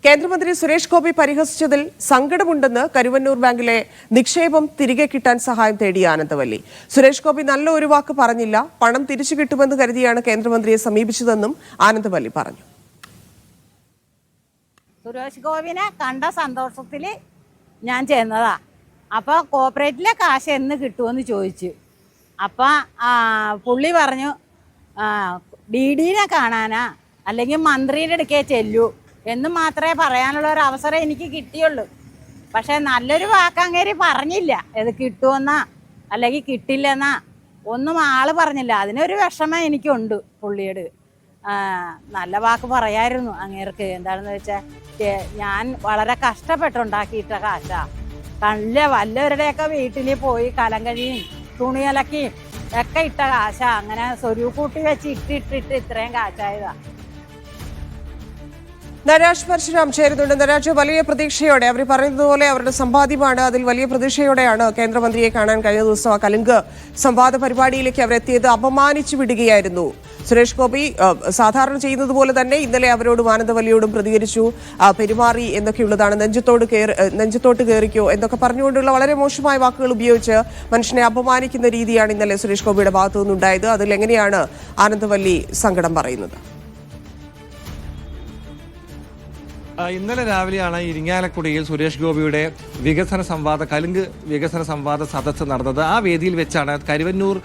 കേന്ദ്രമന്ത്രി സുരേഷ് ഗോപി പരിഹസിച്ചതിൽ സങ്കടമുണ്ടെന്ന് കരുവന്നൂർ ബാങ്കിലെ നിക്ഷേപം തിരികെ കിട്ടാൻ സഹായം തേടിയ ആനന്ദവല്ലി. സുരേഷ് ഗോപി നല്ല ഒരു വാക്ക് പറഞ്ഞില്ല, പണം തിരിച്ചു കിട്ടുമെന്ന് കരുതിയാണ് കേന്ദ്രമന്ത്രിയെ സമീപിച്ചതെന്നും ആനന്ദവല്ലി പറഞ്ഞു. സുരേഷ് ഗോപിനെ കണ്ട സന്തോഷത്തിൽ ഞാൻ ചെയ്യുന്നതാ. അപ്പോൾ കോപ്പറേറ്റിലെ കാശ് എന്ന് കിട്ടുമെന്ന് ചോദിച്ചു. അപ്പം പുള്ളി പറഞ്ഞു DD-നെ കാണാനാ അല്ലെങ്കിൽ മന്ത്രിയുടെ അടുക്കേ ചെല്ലൂ എന്ന് മാത്രമേ പറയാനുള്ള ഒരു അവസരം എനിക്ക് കിട്ടിയുള്ളൂ. പക്ഷെ നല്ലൊരു വാക്കങ്ങേരി പറഞ്ഞില്ല, ഇത് കിട്ടുമെന്നാ അല്ലെങ്കിൽ കിട്ടില്ലെന്നാ ഒന്നും ആള് പറഞ്ഞില്ല. അതിനൊരു വിഷമം എനിക്കുണ്ട് പുള്ളിയോട്. നല്ല വാക്ക് പറയായിരുന്നു അങ്ങേർക്ക്. എന്താണെന്ന് വെച്ചാൽ ഞാൻ വളരെ കഷ്ടപ്പെട്ടുണ്ടാക്കിയിട്ട കാശാ. വല്ലവരുടെയൊക്കെ വീട്ടിൽ പോയി കലം കഴിയും തുണി അലക്കിയും ഒക്കെ ഇട്ട കാശാ. അങ്ങനെ സ്വരൂപൂട്ടി വെച്ച് ഇട്ടിട്ടിട്ട് ഇത്രയും കാശായതാ. നരാജ് പരശുരാം ചേരുന്നുണ്ട്. നരാജ്, വലിയ പ്രതീക്ഷയോടെ അവർ പറയുന്നത് പോലെ അവരുടെ സമ്പാദ്യമാണ്, അതിൽ വലിയ പ്രതീക്ഷയോടെയാണ് കേന്ദ്രമന്ത്രിയെ കാണാൻ കഴിഞ്ഞ ദിവസം ആ കലുങ്ക് സംവാദ പരിപാടിയിലേക്ക് അവരെത്തിയത്. അപമാനിച്ചു വിടുകയായിരുന്നു സുരേഷ് ഗോപി. സാധാരണ ചെയ്യുന്നത് പോലെ തന്നെ ഇന്നലെ അവരോടും ആനന്ദവല്ലിയോടും പ്രതികരിച്ചു, പെരുമാറി എന്നൊക്കെയുള്ളതാണ്. നെഞ്ചത്തോട്ട് കയറിക്കോ എന്നൊക്കെ പറഞ്ഞുകൊണ്ടുള്ള വളരെ മോശമായ വാക്കുകൾ ഉപയോഗിച്ച് മനുഷ്യനെ അപമാനിക്കുന്ന രീതിയാണ് ഇന്നലെ സുരേഷ് ഗോപിയുടെ ഭാഗത്തു നിന്നുണ്ടായത്. അതിൽ എങ്ങനെയാണ് ആനന്ദവല്ലി സങ്കടം പറയുന്നത്? ഇന്നലെ രാവിലെയാണ് ഇരിങ്ങാലക്കുടയിൽ സുരേഷ് ഗോപിയുടെ കലുങ്ക് വികസന സംവാദ സദസ്സ് നടന്നത്. ആ വേദിയിൽ വെച്ചാണ് കരുവന്നൂർ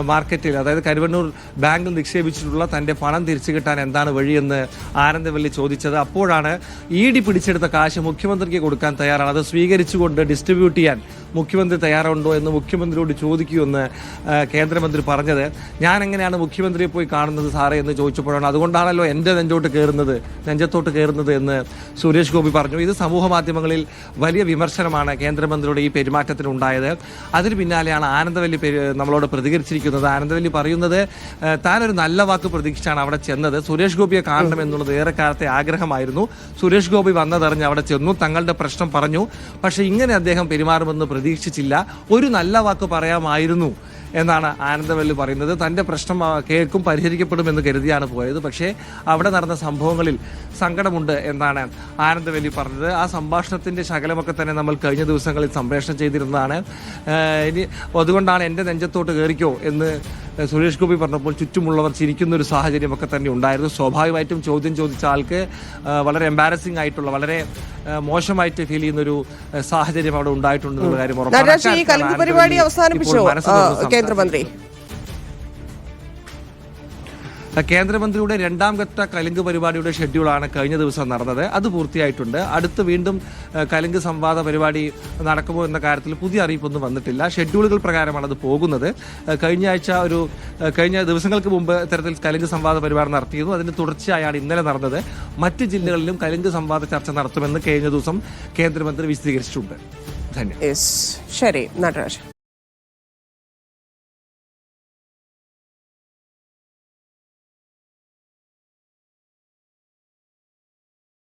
മാർക്കറ്റിൽ, അതായത് കരുവന്നൂർ ബാങ്കിൽ നിക്ഷേപിച്ചിട്ടുള്ള തൻ്റെ പണം തിരിച്ചു കിട്ടാൻ എന്താണ് വഴിയെന്ന് ആനന്ദവല്ലി ചോദിച്ചത്. അപ്പോഴാണ് ED പിടിച്ചെടുത്ത കാശ് മുഖ്യമന്ത്രിക്ക് കൊടുക്കാൻ തയ്യാറാണ്, അത് സ്വീകരിച്ചുകൊണ്ട് ഡിസ്ട്രിബ്യൂട്ട് ചെയ്യാൻ മുഖ്യമന്ത്രി തയ്യാറുണ്ടോ എന്ന് മുഖ്യമന്ത്രിയോട് ചോദിക്കുമെന്ന് കേന്ദ്രമന്ത്രി പറഞ്ഞത്. ഞാൻ എങ്ങനെയാണ് മുഖ്യമന്ത്രിയെ പോയി കാണുന്നത് സാറേ എന്ന് ചോദിച്ചപ്പോഴാണ് അതുകൊണ്ടാണല്ലോ എൻ്റെ നെഞ്ചത്തോട്ട് കയറുന്നത് എന്ന് സുരേഷ് ഗോപി പറഞ്ഞു. ഇത് സമൂഹ മാധ്യമങ്ങളിൽ വലിയ വിമർശനമാണ് കേന്ദ്രമന്ത്രിയുടെ ഈ പെരുമാറ്റത്തിനുണ്ടായത്. അതിന് പിന്നാലെയാണ് ആനന്ദവല്ലി നമ്മളോട് പ്രതികരിച്ചിരിക്കുന്നത്. ആനന്ദവല്ലി പറയുന്നത് താനൊരു നല്ല വാക്ക് പ്രതീക്ഷിച്ചാണ് അവിടെ ചെന്നത്. സുരേഷ് ഗോപിയെ കാണണം എന്നുള്ളത് ഏറെക്കാലത്തെ ആഗ്രഹമായിരുന്നു. സുരേഷ് ഗോപി വന്നതറിഞ്ഞ് അവിടെ ചെന്നു, തങ്ങളുടെ പ്രശ്നം പറഞ്ഞു. പക്ഷെ ഇങ്ങനെ അദ്ദേഹം പെരുമാറുമെന്ന് പ്രതീക്ഷിച്ചില്ല. ഒരു നല്ല വാക്ക് പറയാമായിരുന്നു എന്നാണ് ആനന്ദവല്ലി പറയുന്നത്. തൻ്റെ പ്രശ്നം കേൾക്കും, പരിഹരിക്കപ്പെടുമെന്ന് കരുതിയാണ് പോയത്. പക്ഷേ അവിടെ നടന്ന സംഭവങ്ങളിൽ സങ്കടമുണ്ട് എന്നാണ് ആനന്ദവല്ലി പറഞ്ഞത്. ആ സംഭാഷണത്തിൻ്റെ ശകലമൊക്കെ തന്നെ നമ്മൾ കഴിഞ്ഞ ദിവസങ്ങളിൽ സംപ്രേഷണം ചെയ്തിരുന്നതാണ്. അതുകൊണ്ടാണ് എൻ്റെ നെഞ്ചത്തോട്ട് കയറിക്കോ എന്ന് സുരേഷ് ഗോപി പറഞ്ഞപ്പോൾ ചുറ്റുമുള്ളവർ ചിരിക്കുന്ന ഒരു സാഹചര്യമൊക്കെ തന്നെ ഉണ്ടായിരുന്നു. സ്വാഭാവികമായിട്ടും ചോദ്യം ചോദിച്ച ആൾക്ക് വളരെ എംബാരസിംഗ് ആയിട്ടുള്ള, വളരെ മോശമായിട്ട് ഫീൽ ചെയ്യുന്നൊരു സാഹചര്യം അവിടെ ഉണ്ടായിട്ടുണ്ടെന്നുള്ള കാര്യം കേന്ദ്രമന്ത്രി കേന്ദ്രമന്ത്രിയുടെ രണ്ടാം ഘട്ട കലുങ്ക് പരിപാടിയുടെ ഷെഡ്യൂളാണ് കഴിഞ്ഞ ദിവസം നടന്നത്. അത് പൂർത്തിയായിട്ടുണ്ട്. അടുത്ത് വീണ്ടും കലുങ്ക് സംവാദ പരിപാടി നടക്കുമോ എന്ന കാര്യത്തിൽ പുതിയ അറിയിപ്പൊന്നും വന്നിട്ടില്ല. ഷെഡ്യൂളുകൾ പ്രകാരമാണ് അത് പോകുന്നത്. കഴിഞ്ഞ ദിവസങ്ങൾക്ക് മുമ്പ് ഇത്തരത്തിൽ കലുങ്ക് സംവാദ പരിപാടി നടത്തിയിരുന്നു. അതിന് തുടർച്ചയായാണ് ഇന്നലെ നടന്നത്. മറ്റ് ജില്ലകളിലും കലുങ്ക് സംവാദ ചർച്ച നടത്തുമെന്ന് കഴിഞ്ഞ ദിവസം കേന്ദ്രമന്ത്രി വിശദീകരിച്ചിട്ടുണ്ട്. ധന്യവാദം. ശരി നടരാജ്.